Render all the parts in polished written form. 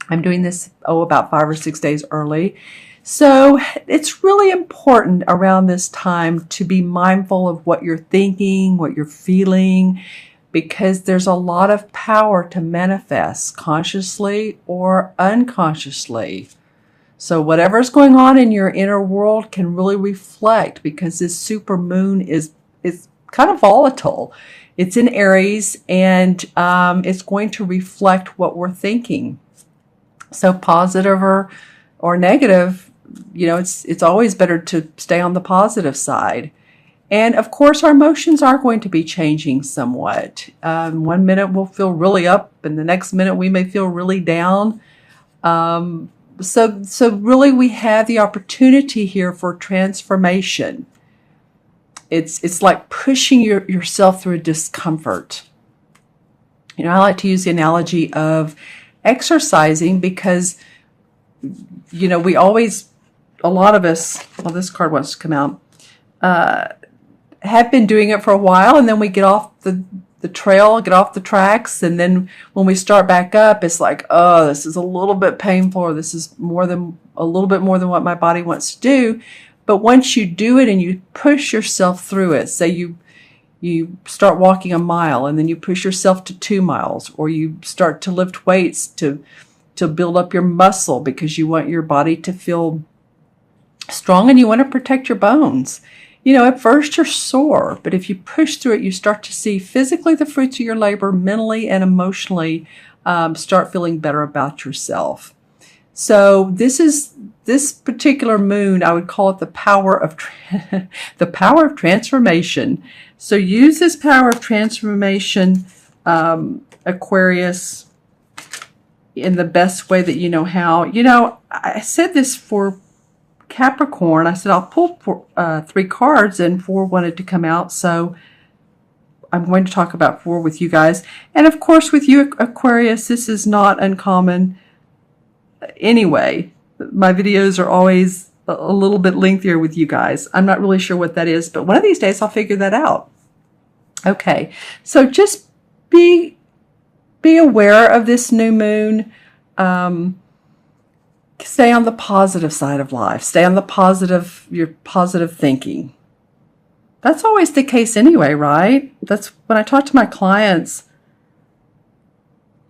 I'm doing this, about 5 or 6 days early. So it's really important around this time to be mindful of what you're thinking, what you're feeling, because there's a lot of power to manifest consciously or unconsciously. So whatever's going on in your inner world can really reflect, because this super moon is kind of volatile. It's in Aries, and it's going to reflect what we're thinking. So positive or negative, it's always better to stay on the positive side. And of course, our emotions are going to be changing somewhat. 1 minute we'll feel really up, and the next minute we may feel really down. So really, we have the opportunity here for transformation. It's like pushing yourself through discomfort. I like to use the analogy of exercising, because we always, a lot of us, well, this card wants to come out, have been doing it for a while, and then we get off the trail, get off the tracks, and then when we start back up, it's like, oh, this is a little bit painful, or this is a little bit more than what my body wants to do. But once you do it and you push yourself through it, say you start walking a mile, and then you push yourself to 2 miles, or you start to lift weights to build up your muscle, because you want your body to feel strong and you want to protect your bones. At first you're sore, but if you push through it, you start to see physically the fruits of your labor, mentally and emotionally start feeling better about yourself. So this particular moon, I would call it the power of the power of transformation. So use this power of transformation, Aquarius, in the best way that you know how. I said this for Capricorn. I said I'll pull 3 cards, and 4 wanted to come out, so I'm going to talk about 4 with you guys. And of course, with you, Aquarius, this is not uncommon. Anyway, my videos are always a little bit lengthier with you guys. I'm not really sure what that is, but one of these days I'll figure that out. Okay, so just be aware of this new moon. Stay on the positive side of life. Stay on your positive thinking. That's always the case anyway, right? That's when I talk to my clients,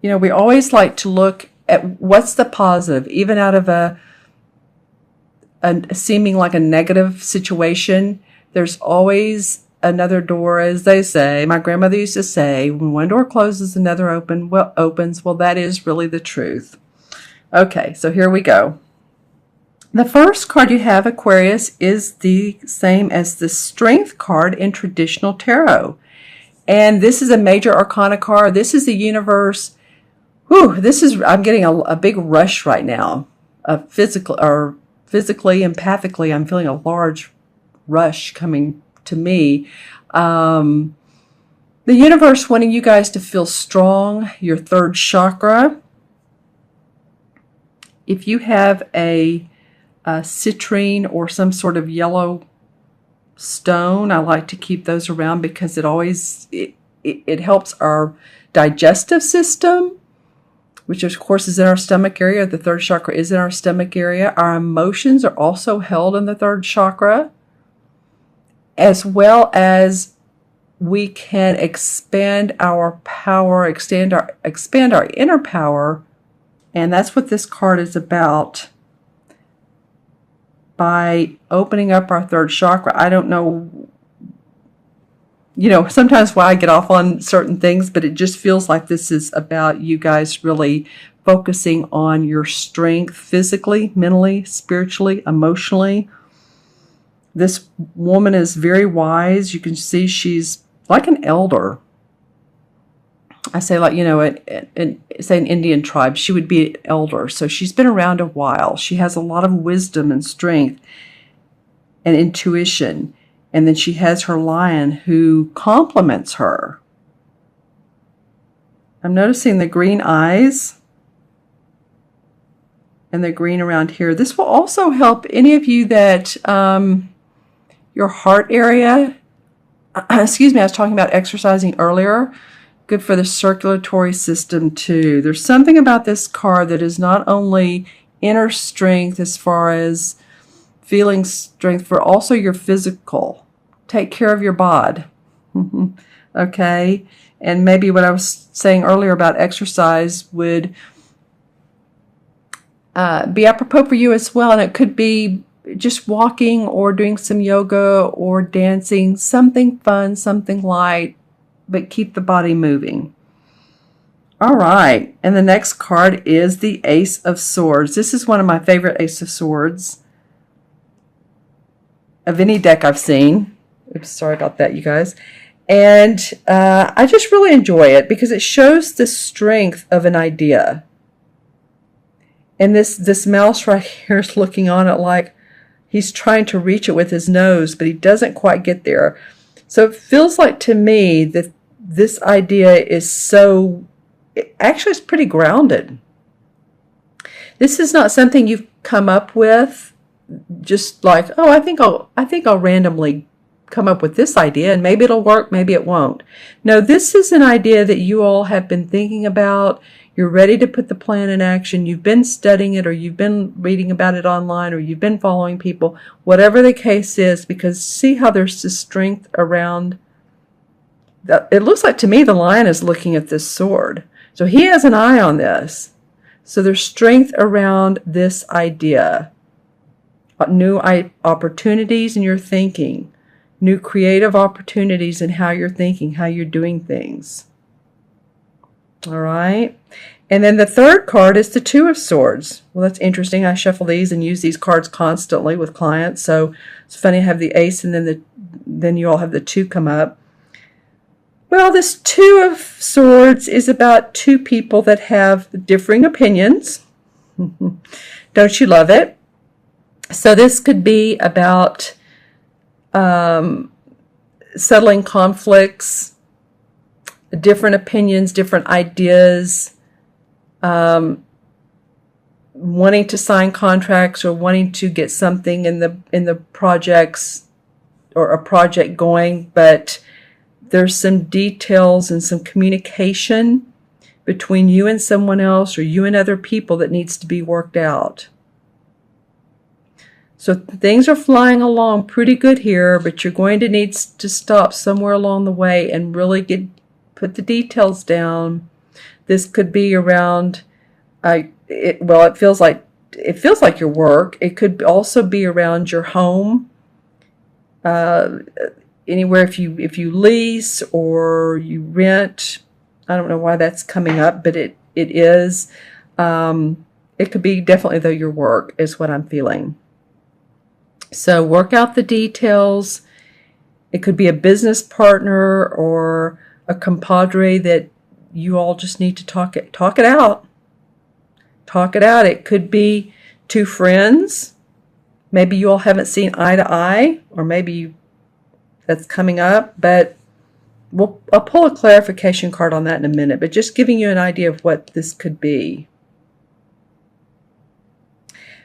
we always like to look at what's the positive, even out of a seeming like a negative situation. There's always another door, as they say. My grandmother used to say, when one door closes, another opens. Well, that is really the truth. Okay, so here we go. The first card you have, Aquarius, is the same as the Strength card in traditional tarot. And this is a major arcana card. This is the universe. Whew, I'm getting a big rush right now. Physically, empathically, I'm feeling a large rush coming to me. The universe wanting you guys to feel strong, your 3rd chakra. If you have a citrine or some sort of yellow stone, I like to keep those around, because it helps our digestive system, which of course is in our stomach area. The 3rd chakra is in our stomach area. Our emotions are also held in the 3rd chakra, as well as we can expand our power, expand our inner power. And that's what this card is about. By opening up our 3rd chakra, I don't know, sometimes why I get off on certain things, but it just feels like this is about you guys really focusing on your strength physically, mentally, spiritually, emotionally. This woman is very wise. You can see she's like an elder. I say, like, say an Indian tribe, she would be an elder. So she's been around a while. She has a lot of wisdom and strength and intuition. And then she has her lion who compliments her. I'm noticing the green eyes and the green around here. This will also help any of you that your heart area, excuse me, I was talking about exercising earlier. Good for the circulatory system too. There's something about this card that is not only inner strength as far as feeling strength, but also your physical. Take care of your bod. Okay? And maybe what I was saying earlier about exercise would be apropos for you as well. And it could be just walking or doing some yoga or dancing, something fun, something light, but keep the body moving. All right. And the next card is the Ace of Swords. This is one of my favorite Ace of Swords of any deck I've seen. Oops, sorry about that, you guys. And I just really enjoy it because it shows the strength of an idea. And this mouse right here is looking on it like he's trying to reach it with his nose, but he doesn't quite get there. So it feels like to me that this idea is actually it's pretty grounded. This is not something you've come up with just like, oh, I think I'll randomly come up with this idea and maybe it'll work, maybe it won't. No, this is an idea that you all have been thinking about. You're ready to put the plan in action. You've been studying it, or you've been reading about it online, or you've been following people, whatever the case is, because see how there's this strength around. It looks like to me the lion is looking at this sword. So he has an eye on this. So there's strength around this idea. New opportunities in your thinking. New creative opportunities in how you're thinking, how you're doing things. All right. And then the third card is the Two of Swords. Well, that's interesting. I shuffle these and use these cards constantly with clients. So it's funny to have the ace and then you all have the two come up. Well, this Two of Swords is about two people that have differing opinions. Don't you love it? So this could be about settling conflicts, different opinions, different ideas, wanting to sign contracts or wanting to get something in the projects or a project going, but there's some details and some communication between you and someone else or you and other people that needs to be worked out. So things are flying along pretty good here, but you're going to need to stop somewhere along the way and really put the details down. This could be around, it feels like your work. It could also be around your home. Anywhere if you lease or you rent. I don't know why that's coming up, but it is. It could be definitely though your work is what I'm feeling. So work out the details. It could be a business partner or a compadre that you all just need to talk it out. Talk it out. It could be two friends. Maybe you all haven't seen eye to eye, or maybe that's coming up, but I'll pull a clarification card on that in a minute, but just giving you an idea of what this could be.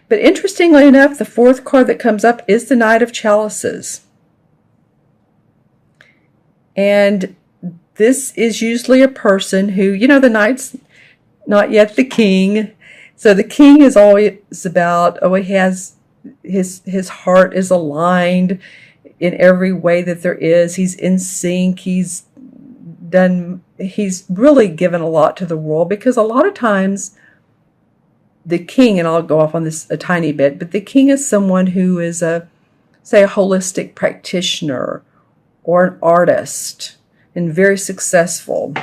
But interestingly enough, the fourth card that comes up is the Knight of Chalices. And this is usually a person who, the knight's not yet the king. So the king is always about, he has, his heart is aligned in every way that there is. He's in sync. He's really given a lot to the world, because a lot of times the king, and I'll go off on this a tiny bit, but the king is someone who is a holistic practitioner or an artist and very successful.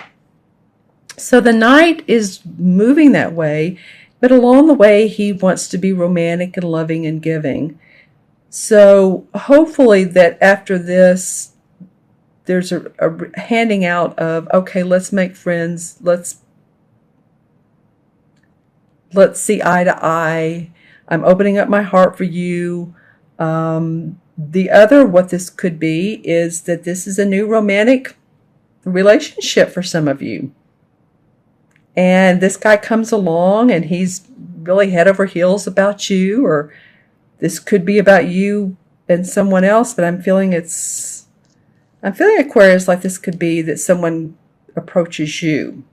So the knight is moving that way, but along the way he wants to be romantic and loving and giving. So hopefully that after this, there's a handing out of, okay, let's make friends. Let's see eye to eye. I'm opening up my heart for you. What this could be is that this is a new romantic relationship for some of you. And this guy comes along and he's really head over heels about you, or this could be about you and someone else, but I'm feeling Aquarius, like this could be that someone approaches you.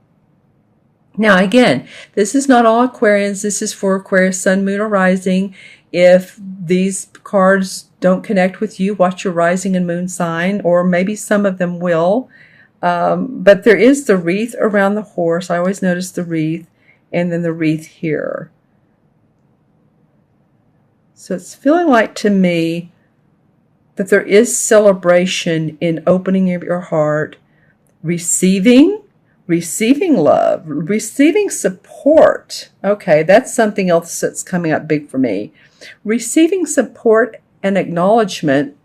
Now, again, this is not all Aquarians. This is for Aquarius, Sun, Moon, or Rising. If these cards don't connect with you, watch your rising and moon sign, or maybe some of them will. But there is the wreath around the horse. I always notice the wreath, and then the wreath here. So it's feeling like to me that there is celebration in opening your heart, receiving love, receiving support. Okay, that's something else that's coming up big for me. Receiving support and acknowledgement,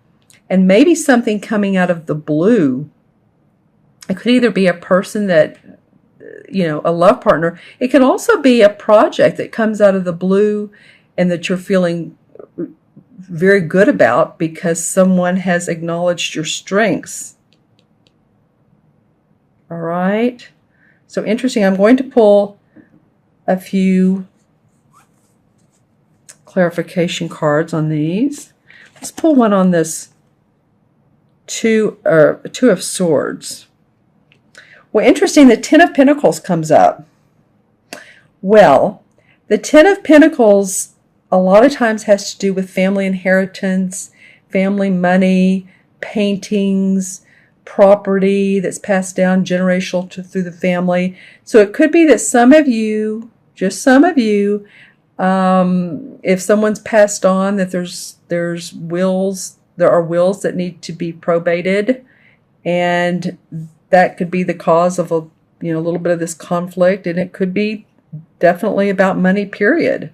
and maybe something coming out of the blue. It could either be a person that, a love partner. It can also be a project that comes out of the blue and that you're feeling very good about because someone has acknowledged your strengths. All right. So interesting. I'm going to pull a few clarification cards on these. Let's pull one on this two of Swords. Well, interesting. The Ten of Pentacles comes up. Well, the Ten of Pentacles a lot of times has to do with family inheritance, family money, paintings, property that's passed down generational through the family. So it could be that some of you, just some of you, if someone's passed on, that there's wills, there are wills that need to be probated, and that could be the cause of a little bit of this conflict, and it could be definitely about money, period.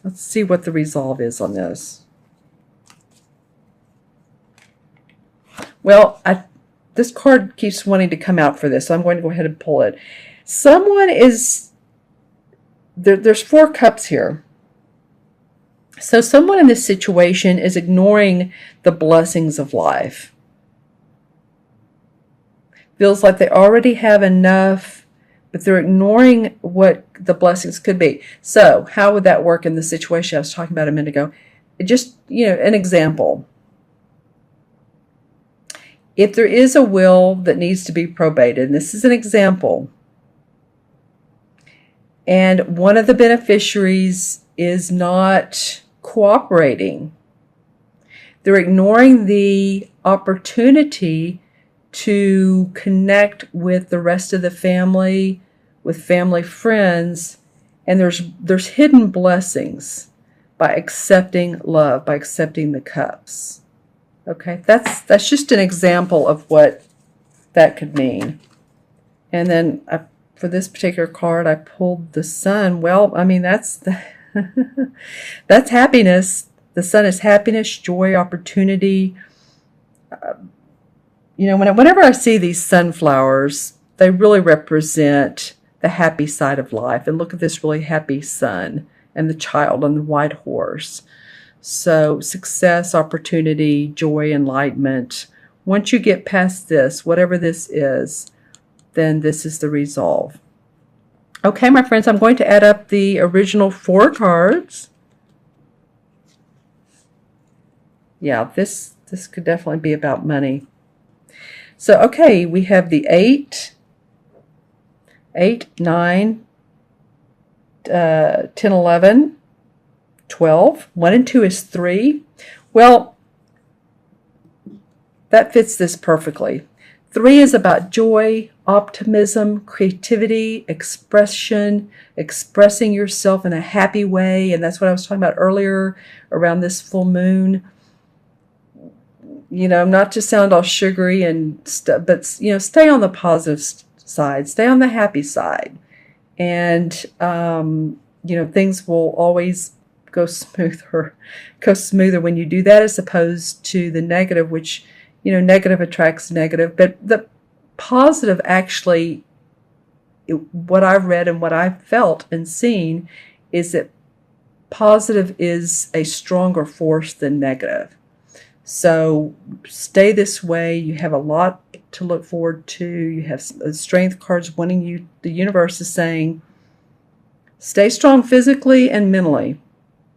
Let's see what the resolve is on this. Well, this card keeps wanting to come out for this, so I'm going to go ahead and pull it. Someone is, there's 4 cups here. So someone in this situation is ignoring the blessings of life. Feels like they already have enough, but they're ignoring what the blessings could be. So how would that work in the situation I was talking about a minute ago? Just, an example. If there is a will that needs to be probated, and this is an example, and one of the beneficiaries is not cooperating, they're ignoring the opportunity to connect with the rest of the family, with family friends, and there's hidden blessings by accepting love, by accepting the cups. Okay, that's just an example of what that could mean. And then for this particular card, I pulled the Sun. Well, I mean, that's that's happiness. The Sun is happiness, joy, opportunity. Whenever I see these sunflowers, they really represent the happy side of life. And look at this really happy sun and the child on the white horse. So success, opportunity, joy, enlightenment. Once you get past this, whatever this is, then this is the resolve. Okay, my friends, I'm going to add up the original 4 cards. Yeah, this could definitely be about money. So, okay, we have the 8, 9, 10, 11, 12. 1 and 2 is 3. Well, that fits this perfectly. 3 is about joy, optimism, creativity, expression, expressing yourself in a happy way. And that's what I was talking about earlier around this full moon. Not to sound all sugary and stuff, but, stay on the positive side, stay on the happy side. And, things will always go smoother when you do that, as opposed to the negative, which, negative attracts negative. But the positive, actually, what I've read and what I've felt and seen is that positive is a stronger force than negative. So stay this way. You have a lot to look forward to. You have strength cards wanting you. The universe is saying, stay strong physically and mentally.